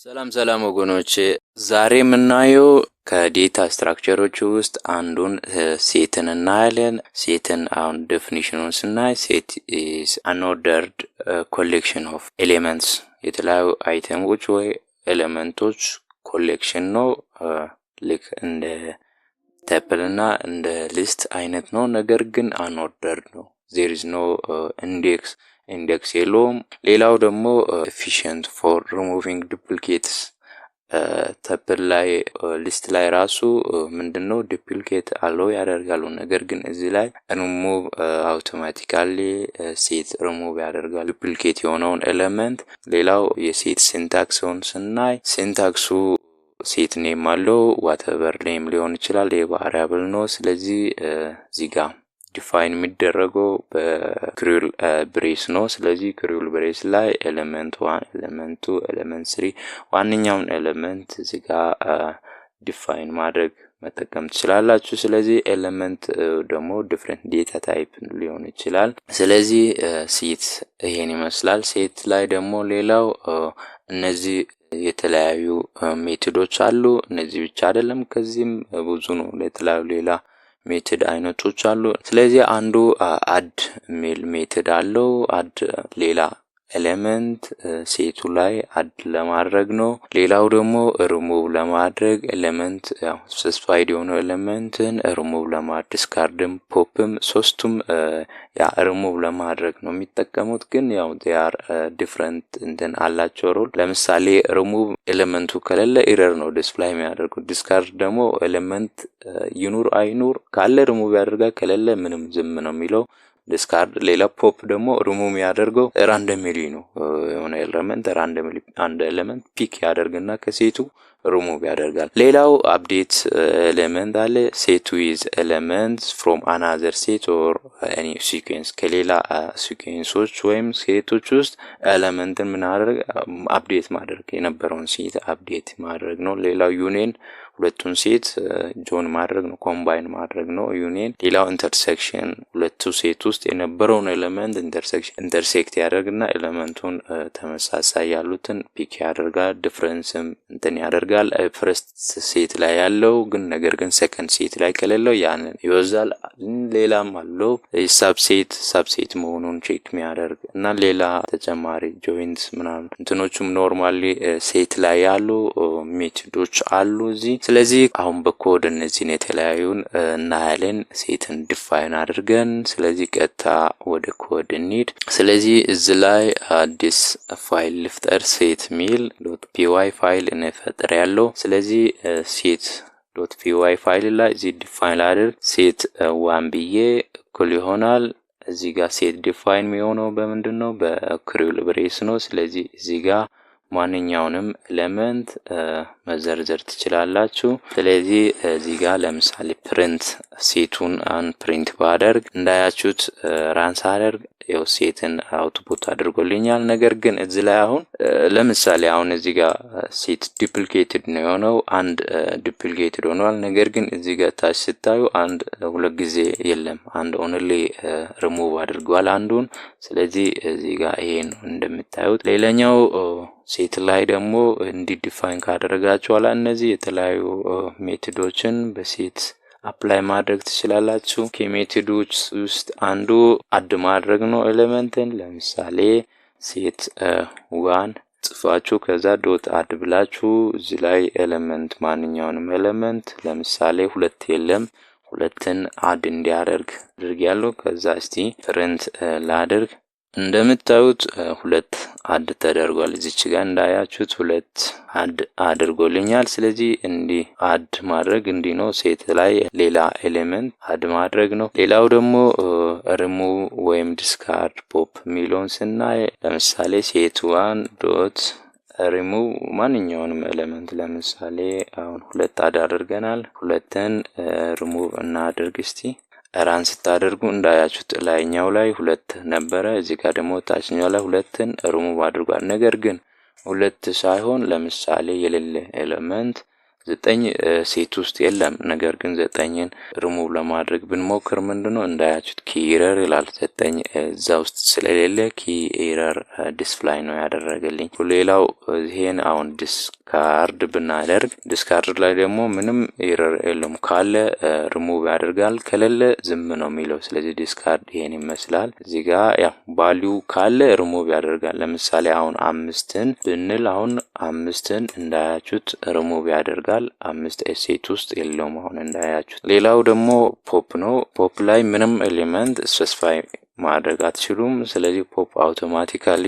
ሰላም ወገኖች፣ ዛሬ የምናየው ከዴታ ስትራክቸሮች ውስጥ አንዱን ሴትን እናያለን። ሴትን አሁን ዴፊኒሽኑን ስናይ ሴት is unordered collection of elements የተለያዩ አይተሞች ወይ ኤሌመንቶች ኮሌክሽን ነው። ልክ እንደ ተፕል እና እንደ ሊስት አይነት ነው፣ ነገር ግን unordered ነው። there is no ኢንዴክስ የለውም። ሌላው ደግሞ efficient for removing duplicates ተፕል ላይ ሊስት ላይ ራሱ ምንድነው ዱፕሊኬት አለው ያደርጋሉ፣ ነገር ግን እዚህ ላይ remove አውቶማቲካሊ ሴት remove ያደርጋል ዱፕሊኬት የሆነውን ኤሌመንት። ሌላው የሴት ሲንታክሱን ስናይ ሲንታክሱ ሴት ኔም አለው whatever ኔም ሊሆን ይችላል፣ የቫሪያብል ነው። ስለዚህ እዚህ ጋር ዲፋይን የሚደረገው በክሩል ብሬስ ነው። ስለዚህ ክሩል ብሬስ ላይ ኤሌመንት 1 ኤሌመንት 2 ኤሌመንት 3 ዋንኛውን ኤሌመንት እዚህ ጋር ዲፋይን ማድረግ መጠቀም ትችላላችሁ። ስለዚህ ኤሌመንት ደግሞ ዲፈረንት ዴታ ታይፕ ሊሆን ይችላል። ስለዚህ ሴት ይሄን ይመስላል። ሴት ላይ ደግሞ ሌላው እነዚህ የተለያዩ ሜቶዶች አሉ። እነዚህ ብቻ አይደለም፣ ከዚህም ብዙ ነው። ለተለያዩ ሌላ ሜተድ አይነቶች አሉ። ስለዚህ አንዱ አድ ሜል ሜተድ አለው። አድ ሌላ ኤሌመንት ሴቱ ላይ አድ ለማድረግ ነው። ሌላው ደግሞ ሪሙቭ ለማድረግ ኤሌመንት ያው ስፔሲፋይድ የሆነ ኤሌመንትን ሪሙቭ ለማድረግ ዲስካርድም ፖፕም ሶስቱም ያ ሪሙቭ ለማድረግ ነው የሚጠቀሙት። ግን ያው they are different እንትን አላቸው ሮል። ለምሳሌ ሪሙቭ ኤሌመንቱ ከሌለ ኤረር ነው ዲስፕላይ የሚያደርጉት። ዲስካርድ ደግሞ ኤሌመንት ይኑር አይኑር ካለ ሪሙቭ ያደርጋል፣ ከሌለ ምንም ዝም ነው የሚለው ዲስካርድ። ሌላ ፖፕ ደግሞ ሪሙቭ ያደርገው ራንደምሊ ነው። የሆነ ኤሌመንት ራንደምሊ አንድ ኤሌመንት ፒክ ያደርግና ከሴቱ ሪሙቭ ያደርጋል። ሌላው አፕዴት ኤሌመንት አለ። ሴት ዊዝ ኤሌመንትስ ፍሮም another set or any sequence ከሌላ ሲኩዌንሶች ወይም ሴቶች ውስጥ ኤሌመንትን ምን አደረግ አፕዴት ማድረግ የነበረውን ሴት አፕዴት ማድረግ ነው። ሌላው ዩኒየን ሁለቱን ሴት ጆን ማድረግ ነው፣ ኮምባይን ማድረግ ነው ዩኒየን። ሌላው ኢንተርሴክሽን ሁለቱ ሴት ውስጥ የነበረውን ኤሌመንት ኢንተርሴክት ያደርግና ኤሌመንቱን ተመሳሳይ ያሉትን ፒክ ያደርጋል። ዲፈረንስም እንትን ያደርጋል። ፈርስት ሴት ላይ ያለው ግን ነገር ግን ሰከንድ ሴት ላይ ከሌለው ያንን ይወዛል። ሌላም አለው ሳብሴት መሆኑን ቼክ የሚያደርግ እና ሌላ ተጨማሪ ጆይንትስ ምናምን እንትኖቹም ኖርማሊ ሴት ላይ ያሉ ሜቶዶች አሉ እዚህ። ስለዚህ አሁን በኮድ እነዚህን የተለያዩን እናያለን ሴትን ዲፋይን አድርገን። ስለዚህ ቀጥታ ወደ ኮድ እንሂድ። ስለዚህ እዚህ ላይ አዲስ ፋይል ልፍጠር፣ ሴት ሚል .py ፋይል እንፈጥር ያለው። ስለዚህ ሴት .py ፋይል ላይ እዚህ ዲፋይን አድርግ ሴት 1 ብዬ እኩል ይሆናል። እዚህ ጋር ሴት ዲፋይን የሚሆነው በምንድነው? በክሩል ብሬስ ነው። ስለዚህ እዚህ ጋር ማንኛውንም ኤሌመንት መዘርዘር ትችላላችሁ። ስለዚህ እዚህ ጋር ለምሳሌ ፕሪንት ሴቱን ፕሪንት ባደርግ እንዳያችሁት ራንስ አደርግ ያው ሴትን አውትፑት አድርጎልኛል። ነገር ግን እዚህ ላይ አሁን ለምሳሌ አሁን እዚህ ጋር ሴት ዱፕሊኬትድ ነው የሆነው፣ አንድ ዱፕሊኬትድ ሆኗል። ነገር ግን እዚህ ጋር ታች ስታዩ አንድ ሁለት ጊዜ የለም፣ አንድ ኦንሊ ሪሙቭ አድርጓል አንዱን። ስለዚህ እዚህ ጋር ይሄን እንደምታዩት። ሌላኛው ሴት ላይ ደግሞ እንዲህ ዲፋይን ካደረጋችሁ በኋላ እነዚህ የተለያዩ ሜቶዶችን በሴት አፕላይ ማድረግ ትችላላችሁ። ከሜቶዶች ውስጥ አንዱ አድ ማድረግ ነው ኤሌመንትን። ለምሳሌ ሴት 1 ጽፋችሁ ከዛ ዶት አድ ብላችሁ እዚህ ላይ ኤሌመንት ማንኛውንም ኤሌመንት ለምሳሌ 2 የለም ሁለትን አድ እንዲያደርግ አድርጊያለሁ። ከዛ እስቲ ፕሪንት ላድርግ። እንደምታዩት 2 አድ ተደርጓል። እዚች ጋር እንዳያችሁት 2 አድ አድርጎልኛል። ስለዚህ እንዲህ አድ ማድረግ እንዲህ ነው። ሴት ላይ ሌላ ኤሌመንት አድ ማድረግ ነው። ሌላው ደግሞ ሪሙቭ ወይም ዲስካርድ ፖፕ ሚሊዮን ስናይ ለምሳሌ ሴት 1 ዶት ሪሙቭ ማንኛውንም ኤሌመንት ለምሳሌ አሁን 2 አድ አድርገናል። 2ን ሪሙቭ እናድርግ እስቲ። ራን ስታደርጉ እንዳያችሁት ላይኛው ላይ 2 ነበረ፣ እዚህ ጋር ደግሞ ታችኛው ላይ 2ን ሪሙቭ አድርጓል። ነገር ግን 2 ሳይሆን ለምሳሌ የሌለ ኤሌመንት 9 ሴት ውስጥ የለም። ነገር ግን 9ን ሪሙቭ ለማድረግ ብንሞክር ምንድነው እንዳያችሁት ኪ ኤረር ይላል። 9 እዛ ውስጥ ስለሌለ ኪ ኤረር ዲስፕላይ ነው ያደረገልኝ። ሌላው ይሄን አሁን ዲስካርድ ብናደርግ ዲስካርድ ላይ ደግሞ ምንም ኤረር የለም። ካለ ሪሙቭ ያደርጋል፣ ከሌለ ዝም ነው የሚለው። ስለዚህ ዲስካርድ ይሄን ይመስላል። እዚህ ጋር ያው ቫልዩ ካለ ሪሙቭ ያደርጋል። ለምሳሌ አሁን 5ን ብንል አሁን 5ን እንዳያችሁት ሪሙቭ ያደርጋል። 5 ሴት ውስጥ የለውም አሁን እንዳያችሁት። ሌላው ደግሞ ፖፕ ነው። ፖፕ ላይ ምንም ኤሊመንት ስፔሲፋይ ማድረግ አትችሉም። ስለዚህ ፖፕ አውቶማቲካሊ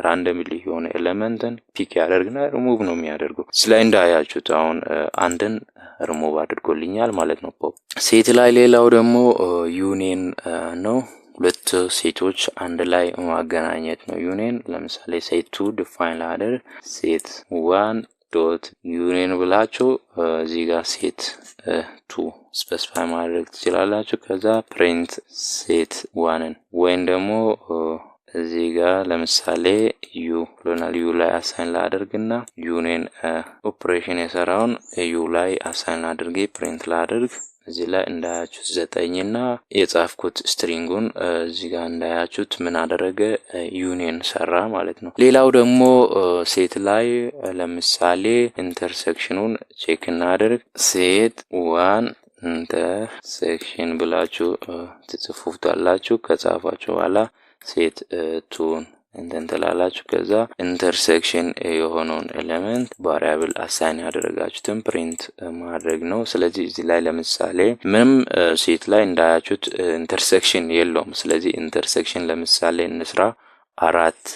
ራንደምሊ የሆነ ኤሌመንትን ፒክ ያደርግና ሪሙቭ ነው የሚያደርገው። ስለዚህ እንዳያችሁት አሁን አንድን ሪሙቭ አድርጎልኛል ማለት ነው ፖፕ። ሴት ላይ ሌላው ደግሞ ዩኒየን ነው። ሁለት ሴቶች አንድ ላይ ማገናኘት ነው ዩኒየን። ለምሳሌ ሴት 2 ዲፋይን ላደርግ ሴት 1 ዶት ዩኒየን ብላችሁ እዚህ ጋር ሴት 2 ስፔሲፋይ ማድረግ ትችላላችሁ። ከዛ ፕሪንት ሴት 1ን ወይም ደግሞ እዚህ ጋር ለምሳሌ ዩ ብሎናል። ዩ ላይ አሳይን ላደርግና ዩኒየን ኦፕሬሽን የሰራውን ዩ ላይ አሳይን አድርጌ ፕሪንት ላደርግ። እዚህ ላይ እንዳያችሁት 9ና የጻፍኩት ስትሪንጉን እዚህ ጋር እንዳያችሁት ምን አደረገ ዩኒየን ሰራ ማለት ነው። ሌላው ደግሞ ሴት ላይ ለምሳሌ ኢንተርሴክሽኑን ቼክ እናደርግ። ሴት 1 ኢንተርሴክሽን ብላችሁ ትጽፉታላችሁ። ከጻፋችሁ በኋላ ሴት 2ን እንትላላችሁ። ከዛ ኢንተርሴክሽን የሆነውን ኤሌመንት ቫሪያብል አሳይን ያደረጋችሁትን ፕሪንት ማድረግ ነው። ስለዚህ እዚህ ላይ ለምሳሌ ምንም ሴት ላይ እንዳያችሁት ኢንተርሴክሽን የለውም። ስለዚህ ኢንተርሴክሽን ለምሳሌ እንስራ 4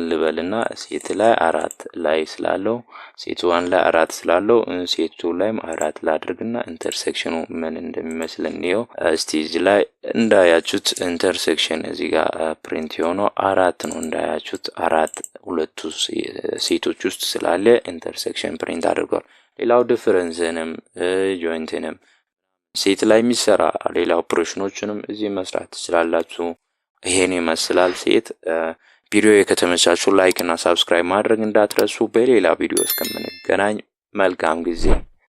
ልበልና ሴት ላይ 4 ላይ ስላለው ሴት 1 ላይ 4 ስላለው ሴት 2 ላይም 4 ላድርግና ኢንተርሴክሽኑ ምን እንደሚመስል እንየው። እስቲ እዚህ ላይ እንዳያችሁት ኢንተርሴክሽን እዚህ ጋር ፕሪንት የሆነው 4 ነው። እንዳያችሁት 4 ሁለቱ ሴቶች ውስጥ ስላለ ኢንተርሴክሽን ፕሪንት አድርጓል። ሌላው ዲፈረንስንም ጆይንትንም ሴት ላይ የሚሰራ ሌላ ኦፕሬሽኖችንም እዚህ መስራት ትችላላችሁ። ይሄን ይመስላል ሴት። ቪዲዮ ከተመቻችሁ ላይክ እና ሰብስክራይብ ማድረግ እንዳትረሱ። በሌላ ቪዲዮ እስከምንገናኝ መልካም ጊዜ